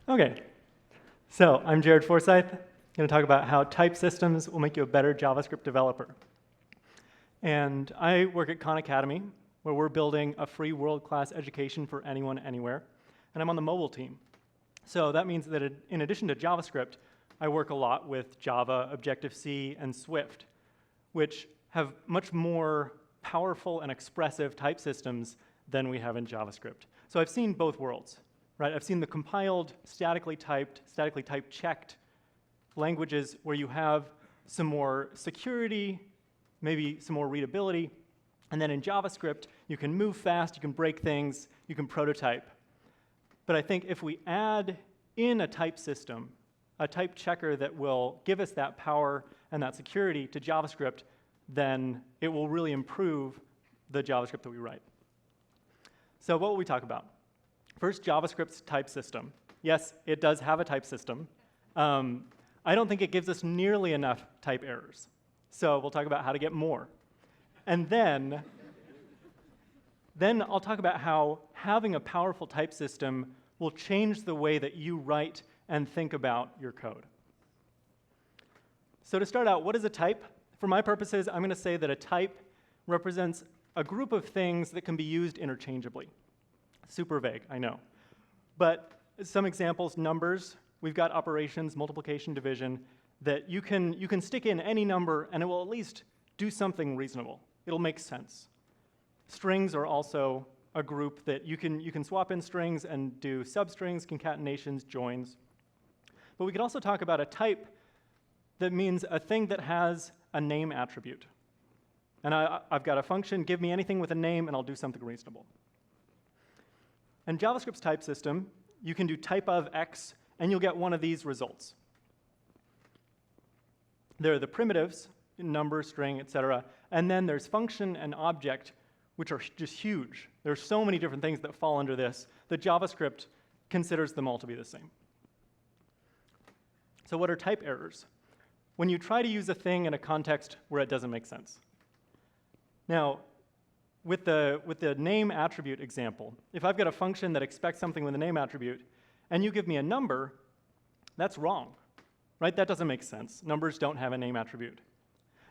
Okay, so I'm Jared Forsyth. I'm going to talk about how type systems will make you a better JavaScript developer. And I work at Khan Academy, where we're building a free world-class education for anyone, anywhere. And I'm on the mobile team. So that means that in addition to JavaScript, I work a lot with Java, Objective-C, and Swift, which have much more powerful and expressive type systems than we have in JavaScript. So I've seen both worlds. Right? I've seen the compiled, statically type checked languages where you have some more security, maybe some more readability, and then in JavaScript, you can move fast, you can break things, you can prototype. But I think if we add in a type system, a type checker that will give us that power and that security to JavaScript, then it will really improve the JavaScript that we write. So what will we talk about? First, JavaScript's type system. Yes, it does have a type system. I don't think it gives us nearly enough type errors. So we'll talk about how to get more. And then I'll talk about how having a powerful type system will change the way that you write and think about your code. So to start out, what is a type? For my purposes, I'm going to say that a type represents a group of things that can be used interchangeably. Super vague, I know. But some examples, numbers. We've got operations, multiplication, division, that you can stick in any number and it will at least do something reasonable. It'll make sense. Strings are also a group that you can swap in strings and do substrings, concatenations, joins. But we could also talk about a type that means a thing that has a name attribute. And I've got a function, give me anything with a name and I'll do something reasonable. In JavaScript's type system, you can do type of x, and you'll get one of these results. There are the primitives, number, string, etc. And then there's function and object, which are just huge. There are so many different things that fall under this that JavaScript considers them all to be the same. So what are type errors? When you try to use a thing in a context where it doesn't make sense. Now, with the name attribute example, if I've got a function that expects something with a name attribute, and you give me a number, that's wrong, right? That doesn't make sense. Numbers don't have a name attribute.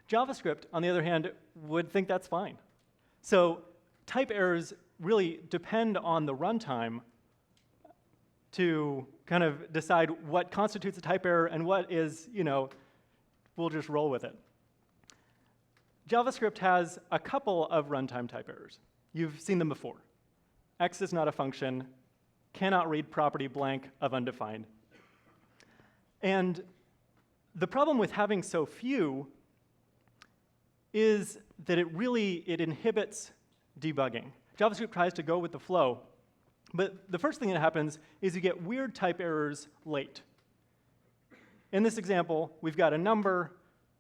JavaScript, on the other hand, would think that's fine. So type errors really depend on the runtime to kind of decide what constitutes a type error and what is, we'll just roll with it. JavaScript has a couple of runtime type errors. You've seen them before. X is not a function, cannot read property blank of undefined. And the problem with having so few is that it inhibits debugging. JavaScript tries to go with the flow, but the first thing that happens is you get weird type errors late. In this example, we've got a number.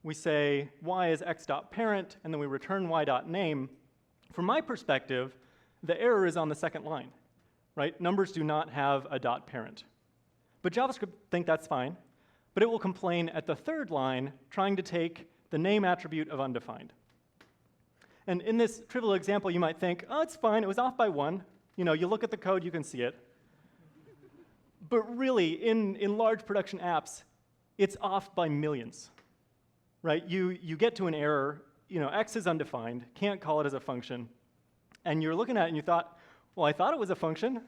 We say y is x.parent, and then we return y.name. From my perspective, the error is on the second line, right? Numbers do not have a .parent. But JavaScript thinks that's fine, but it will complain at the third line trying to take the name attribute of undefined. And in this trivial example, you might think, oh, it's fine, it was off by 1. You look at the code, you can see it. But really, in large production apps, it's off by millions. Right? You get to an error, x is undefined, can't call it as a function, and you're looking at it and you thought, well, I thought it was a function.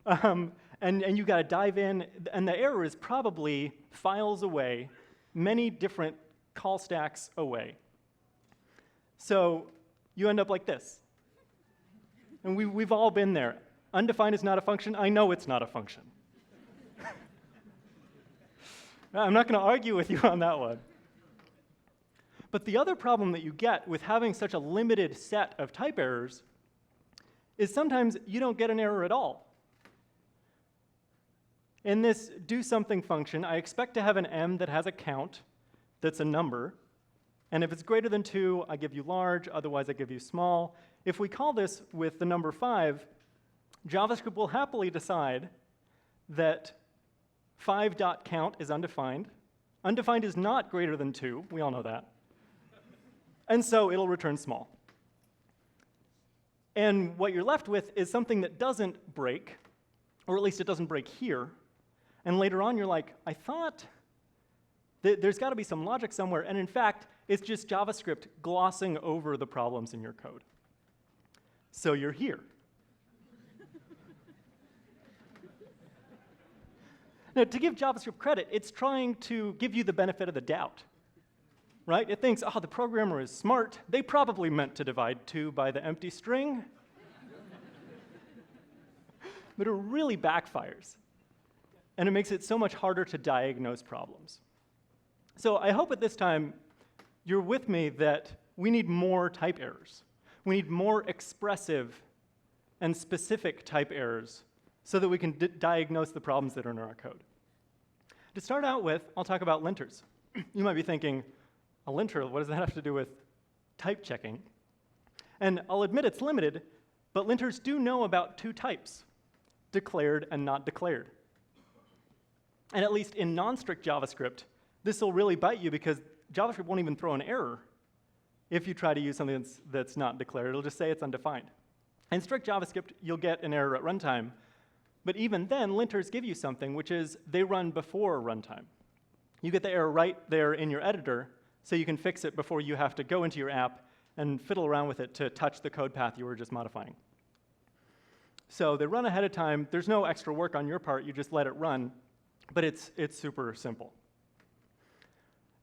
and you got to dive in, and the error is probably files away, many different call stacks away. So you end up like this. And we've all been there. Undefined is not a function. I know it's not a function. I'm not going to argue with you on that one. But the other problem that you get with having such a limited set of type errors is sometimes you don't get an error at all. In this do something function, I expect to have an m that has a count that's a number. And if it's greater than 2, I give you large, otherwise I give you small. If we call this with the number 5, JavaScript will happily decide that 5.count is undefined. Undefined is not greater than 2. We all know that. And so it'll return small. And what you're left with is something that doesn't break or at least it doesn't break here. And later on, you're like, I thought there's got to be some logic somewhere. And in fact, it's just JavaScript glossing over the problems in your code. So you're here. Now, to give JavaScript credit, it's trying to give you the benefit of the doubt. Right? It thinks, oh, the programmer is smart. They probably meant to divide 2 by the empty string. But it really backfires. And it makes it so much harder to diagnose problems. So I hope at this time you're with me that we need more type errors. We need more expressive and specific type errors so that we can diagnose the problems that are in our code. To start out with, I'll talk about linters. You might be thinking, a linter, what does that have to do with type checking? And I'll admit it's limited, but linters do know about 2 types, declared and not declared. And at least in non-strict JavaScript, this will really bite you because JavaScript won't even throw an error if you try to use something that's not declared. It'll just say it's undefined. In strict JavaScript, you'll get an error at runtime. But even then, linters give you something, which is they run before runtime. You get the error right there in your editor, so you can fix it before you have to go into your app and fiddle around with it to touch the code path you were just modifying. So they run ahead of time. There's no extra work on your part. You just let it run. But it's super simple.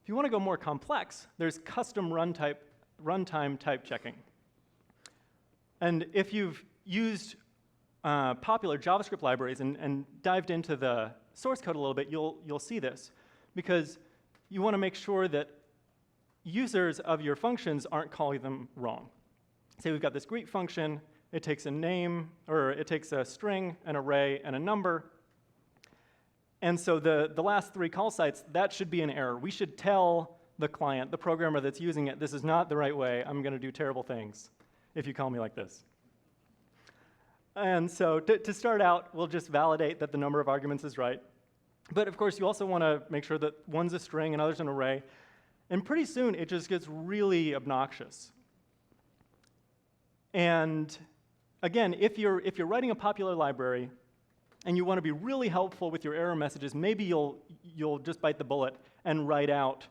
If you want to go more complex, there's custom runtime type checking. And if you've used popular JavaScript libraries and dived into the source code a little bit, you'll see this. Because you want to make sure that users of your functions aren't calling them wrong. Say we've got this greet function. It takes a name, or it takes a string, an array, and a number. And so the last 3 call sites, that should be an error. We should tell the client, the programmer that's using it, this is not the right way. I'm going to do terrible things if you call me like this. And so to start out, we'll just validate that the number of arguments is right. But of course, you also want to make sure that one's a string and other's an array. And pretty soon, it just gets really obnoxious. And again, if you're writing a popular library, and you want to be really helpful with your error messages, maybe you'll just bite the bullet and write out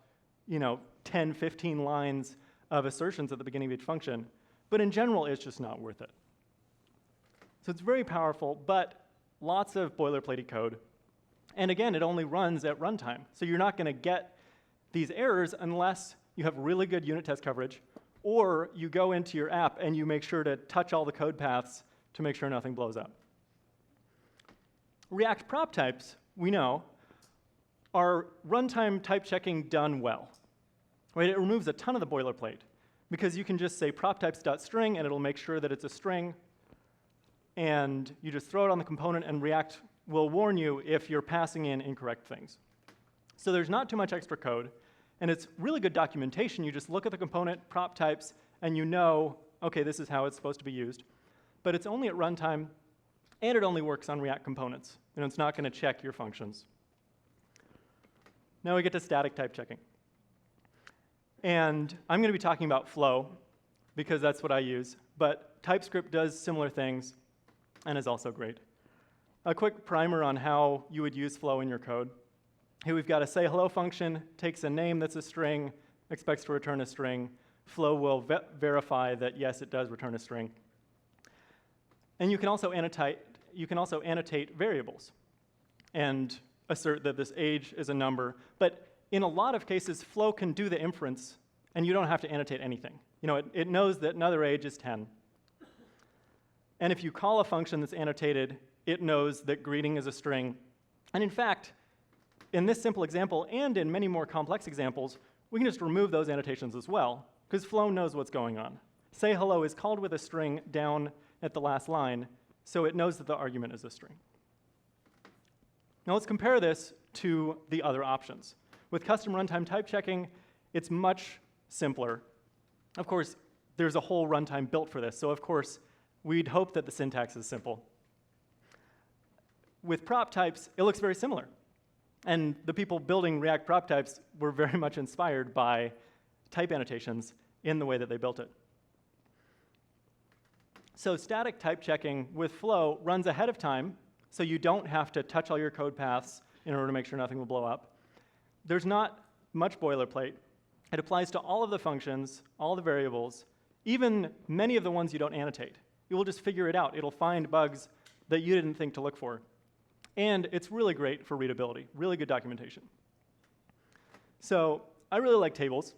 10, 15 lines of assertions at the beginning of each function. But in general, it's just not worth it. So it's very powerful, but lots of boilerplate code. And again, it only runs at runtime. So you're not going to get these errors unless you have really good unit test coverage, or you go into your app and you make sure to touch all the code paths to make sure nothing blows up. React prop types, we know, are runtime type checking done well. Right? It removes a ton of the boilerplate because you can just say prop types.string and it'll make sure that it's a string. And you just throw it on the component and React will warn you if you're passing in incorrect things. So there's not too much extra code. And it's really good documentation. You just look at the component, prop types, and you know, OK, this is how it's supposed to be used. But it's only at runtime. And it only works on React components. And it's not going to check your functions. Now we get to static type checking. And I'm going to be talking about Flow, because that's what I use. But TypeScript does similar things and is also great. A quick primer on how you would use Flow in your code. Here we've got a say hello function, takes a name that's a string, expects to return a string. Flow will verify that, yes, it does return a string. And you can also annotate variables and assert that this age is a number. But in a lot of cases, Flow can do the inference, and you don't have to annotate anything. It knows that another age is 10. And if you call a function that's annotated, it knows that greeting is a string. And in fact, in this simple example, and in many more complex examples, we can just remove those annotations as well, because Flow knows what's going on. Say hello is called with a string down at the last line, so it knows that the argument is a string. Now let's compare this to the other options. With custom runtime type checking, it's much simpler. Of course, there's a whole runtime built for this, so of course, we'd hope that the syntax is simple. With prop types, it looks very similar. And the people building React prop types were very much inspired by type annotations in the way that they built it. So static type checking with Flow runs ahead of time, so you don't have to touch all your code paths in order to make sure nothing will blow up. There's not much boilerplate. It applies to all of the functions, all the variables, even many of the ones you don't annotate. You will just figure it out. It'll find bugs that you didn't think to look for. And it's really great for readability, really good documentation. So I really like tables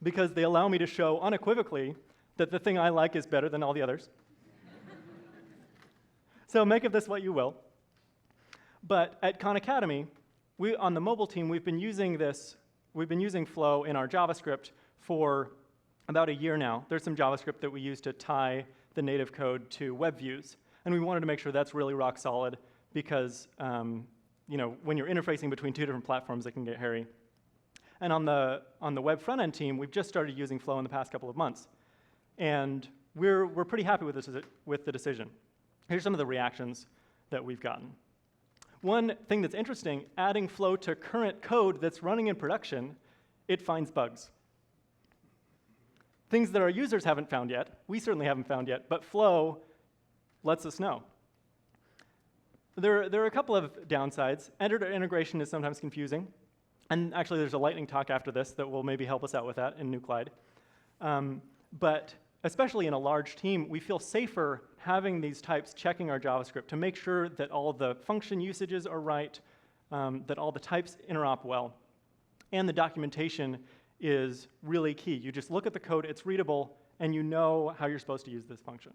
because they allow me to show unequivocally that the thing I like is better than all the others. So make of this what you will. But at Khan Academy, on the mobile team, we've been using Flow in our JavaScript for about a year now. There's some JavaScript that we use to tie the native code to web views. And we wanted to make sure that's really rock solid because when you're interfacing between two different platforms, it can get hairy. And on the web front-end team, we've just started using Flow in the past couple of months. And we're pretty happy with the decision. Here's some of the reactions that we've gotten. One thing that's interesting, adding Flow to current code that's running in production, it finds bugs. Things that our users haven't found yet, we certainly haven't found yet, but Flow lets us know. There are a couple of downsides. Editor integration is sometimes confusing. And actually, there's a lightning talk after this that will maybe help us out with that in Nuclide. But especially in a large team, we feel safer having these types checking our JavaScript to make sure that all the function usages are right, that all the types interop well. And the documentation is really key. You just look at the code, it's readable, and you know how you're supposed to use this function.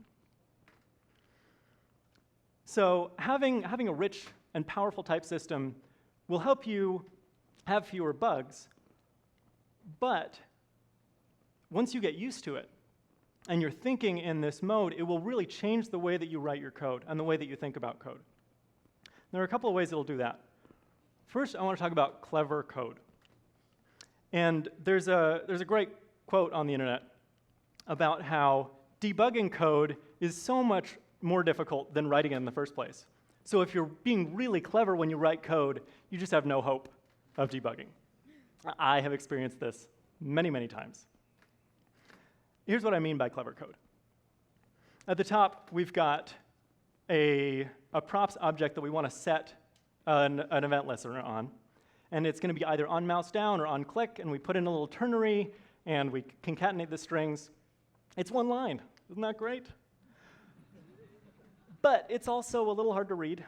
So having a rich and powerful type system will help you have fewer bugs, but once you get used to it and you're thinking in this mode, it will really change the way that you write your code and the way that you think about code. There are a couple of ways it'll do that. First, I want to talk about clever code. And there's a great quote on the internet about how debugging code is so much more difficult than writing it in the first place. So if you're being really clever when you write code, you just have no hope of debugging. I have experienced this many, many times. Here's what I mean by clever code. At the top, we've got a props object that we want to set an event listener on. And it's going to be either on mouse down or on click, and we put in a little ternary, and we concatenate the strings. It's one line. Isn't that great? But it's also a little hard to read,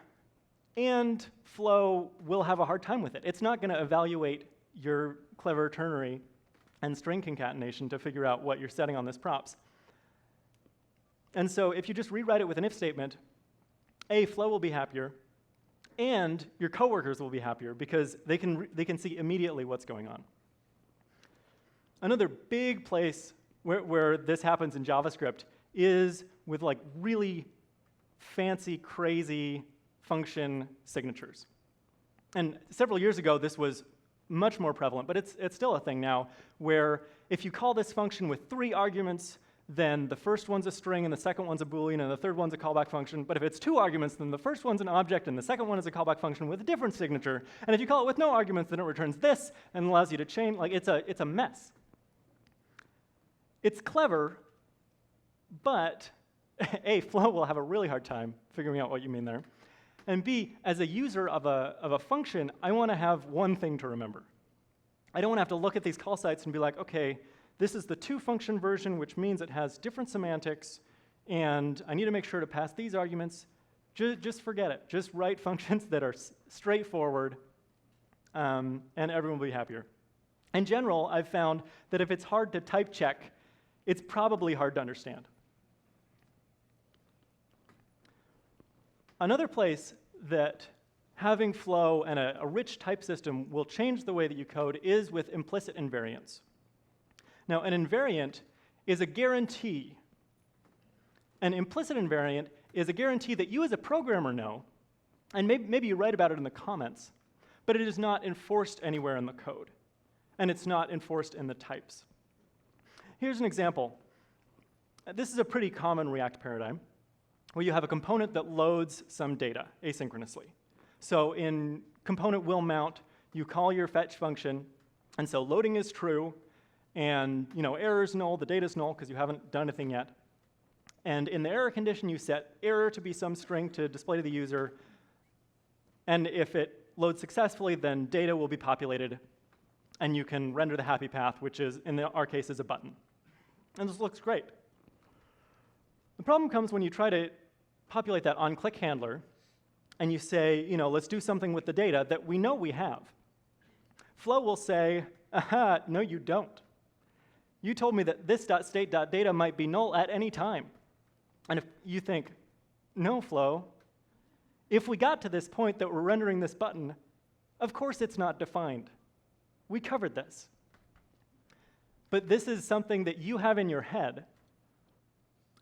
and Flow will have a hard time with it. It's not going to evaluate your clever ternary and string concatenation to figure out what you're setting on this props. And so if you just rewrite it with an if statement, Flow will be happier, and your coworkers will be happier because they can see immediately what's going on. Another big place where this happens in JavaScript is with like really fancy, crazy function signatures. And several years ago, this was much more prevalent, but it's still a thing now, where if you call this function with 3 arguments, then the first one's a string, and the second one's a Boolean, and the third one's a callback function. But if it's 2 arguments, then the first one's an object, and the second one is a callback function with a different signature. And if you call it with no arguments, then it returns this and allows you to change. Like, it's a mess. It's clever, but A, Flow will have a really hard time figuring out what you mean there. And B, as a user of a function, I want to have one thing to remember. I don't want to have to look at these call sites and be like, OK, this is the 2-function version, which means it has different semantics, and I need to make sure to pass these arguments. Just forget it. Just write functions that are straightforward, and everyone will be happier. In general, I've found that if it's hard to type check, it's probably hard to understand. Another place that having Flow and a rich type system will change the way that you code is with implicit invariants. Now, an invariant is a guarantee. An implicit invariant is a guarantee that you as a programmer know, and maybe you write about it in the comments, but it is not enforced anywhere in the code, and it's not enforced in the types. Here's an example. This is a pretty common React paradigm, where you have a component that loads some data asynchronously. So in component will mount, you call your fetch function, and so loading is true, and error is null, the data is null because you haven't done anything yet. And in the error condition, you set error to be some string to display to the user, And if it loads successfully, then data will be populated, and you can render the happy path, which is, in our case, is a button. And this looks great. The problem comes when you try to populate that on-click handler, and you say, let's do something with the data that we know we have. Flow will say, aha, no, you don't. You told me that this.state.data might be null at any time. And if you think, no, Flow, if we got to this point that we're rendering this button, of course it's not defined. We covered this. But this is something that you have in your head,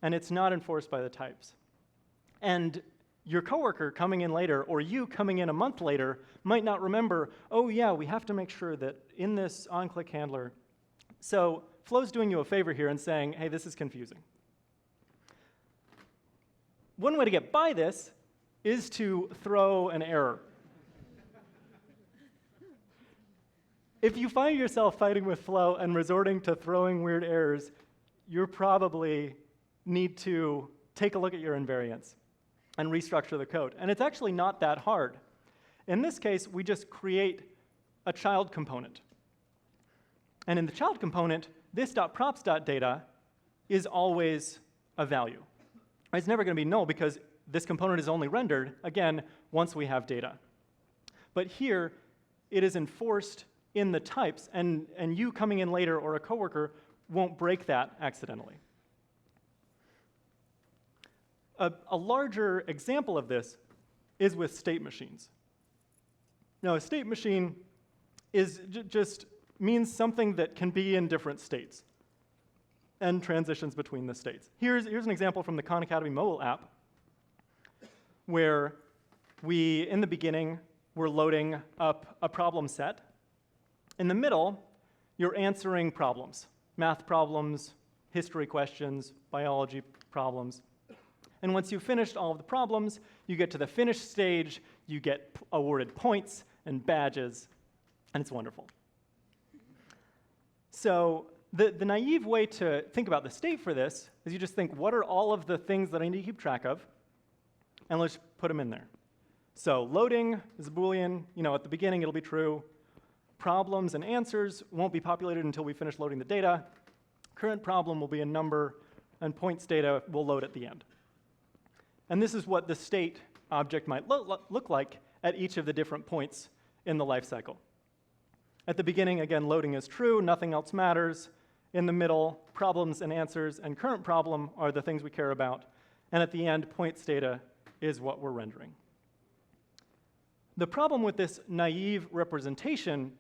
and it's not enforced by the types. And your coworker coming in later, or you coming in a month later, might not remember, oh yeah, we have to make sure that in this on-click handler. So Flow's doing you a favor here and saying, hey, this is confusing. One way to get by this is to throw an error. If you find yourself fighting with Flow and resorting to throwing weird errors, you probably need to take a look at your invariants and restructure the code. And it's actually not that hard. In this case, we just create a child component. And in the child component, this.props.data is always a value. It's never going to be null because this component is only rendered, again, once we have data. But here, it is enforced in the types, and you coming in later or a coworker won't break that accidentally. A larger example of this is with state machines. Now, a state machine is just means something that can be in different states and transitions between the states. Here's an example from the Khan Academy mobile app where we, in the beginning, we're loading up a problem set. In the middle, you're answering problems, math problems, history questions, biology problems. And once you've finished all of the problems, you get to the finished stage, you get awarded points and badges, and it's wonderful. So the naive way to think about the state for this is you just think, what are all of the things that I need to keep track of? And let's put them in there. So loading is a Boolean. At the beginning, it'll be true. Problems and answers won't be populated until we finish loading the data. Current problem will be a number, and points data will load at the end. And this is what the state object might look like at each of the different points in the life cycle. At the beginning, again, loading is true, nothing else matters. In the middle, problems and answers and current problem are the things we care about. And at the end, points data is what we're rendering. The problem with this naive representation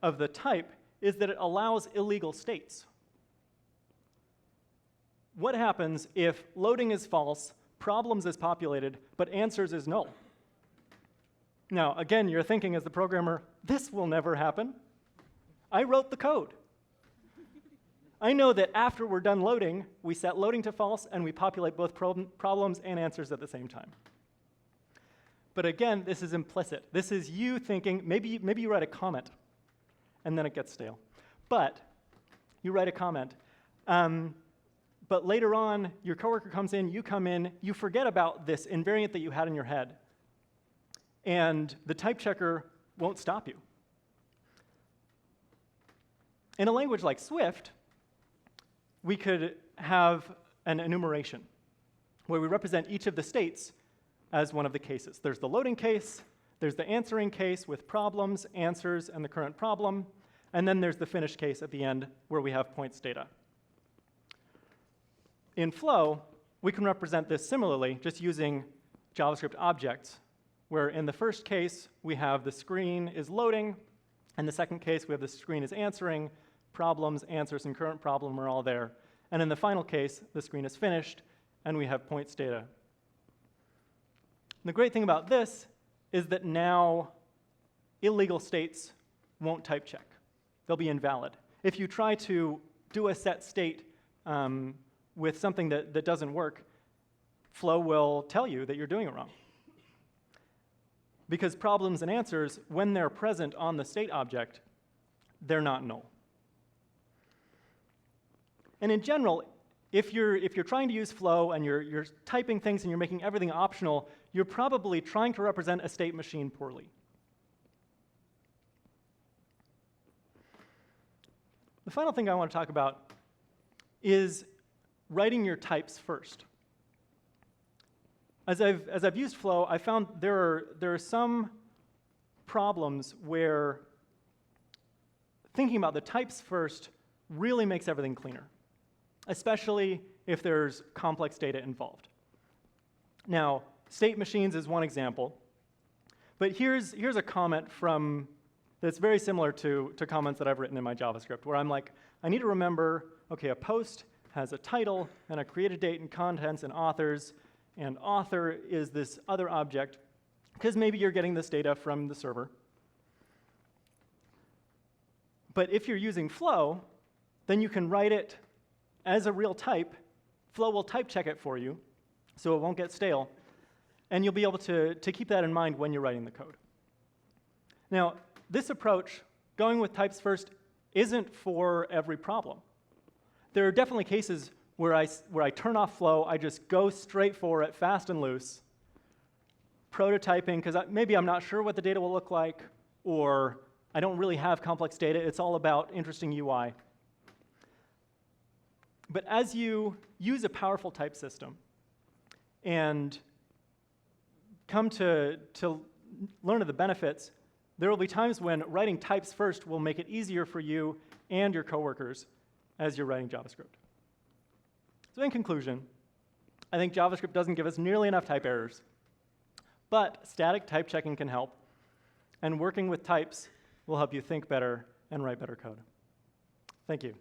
of the type is that it allows illegal states. What happens if loading is false, problems is populated, but answers is null? Now, again, you're thinking as the programmer, this will never happen. I wrote the code. I know that after we're done loading, we set loading to false, and we populate both problems and answers at the same time. But again, this is implicit. This is you thinking, maybe you write a comment, and then it gets stale. But you write a comment. But later on, your coworker comes in, you come in, you forget about this invariant that you had in your head, and the type checker won't stop you. In a language like Swift, we could have an enumeration where we represent each of the states as one of the cases. There's the loading case, there's the answering case with problems, answers, and the current problem, and then there's the finished case at the end where we have points data. In Flow, we can represent this similarly, just using JavaScript objects, where in the first case, we have the screen is loading, and the second case, we have the screen is answering, problems, answers, and current problem are all there. And in the final case, the screen is finished, and we have points data. The great thing about this is that now illegal states won't type check. They'll be invalid. If you try to do a set state with something that doesn't work, Flow will tell you that you're doing it wrong. Because problems and answers, when they're present on the state object, they're not null. And in general, if you're trying to use Flow and you're typing things and you're making everything optional, you're probably trying to represent a state machine poorly. The final thing I want to talk about is writing your types first. As I've used Flow, I found there are some problems where thinking about the types first really makes everything cleaner, especially if there's complex data involved. Now, state machines is one example, but here's a comment that's very similar to comments that I've written in my JavaScript, where I'm like, I need to remember, okay, a post has a title and a created date and contents and authors, and author is this other object, because maybe you're getting this data from the server. But if you're using Flow, then you can write it as a real type. Flow will type check it for you, so it won't get stale. And you'll be able to keep that in mind when you're writing the code. Now, this approach, going with types first, isn't for every problem. There are definitely cases where I turn off Flow, I just go straight for it, fast and loose, prototyping, because maybe I'm not sure what the data will look like, or I don't really have complex data. It's all about interesting UI. But as you use a powerful type system and come to learn of the benefits, there will be times when writing types first will make it easier for you and your coworkers as you're writing JavaScript. So in conclusion, I think JavaScript doesn't give us nearly enough type errors, but static type checking can help, and working with types will help you think better and write better code. Thank you.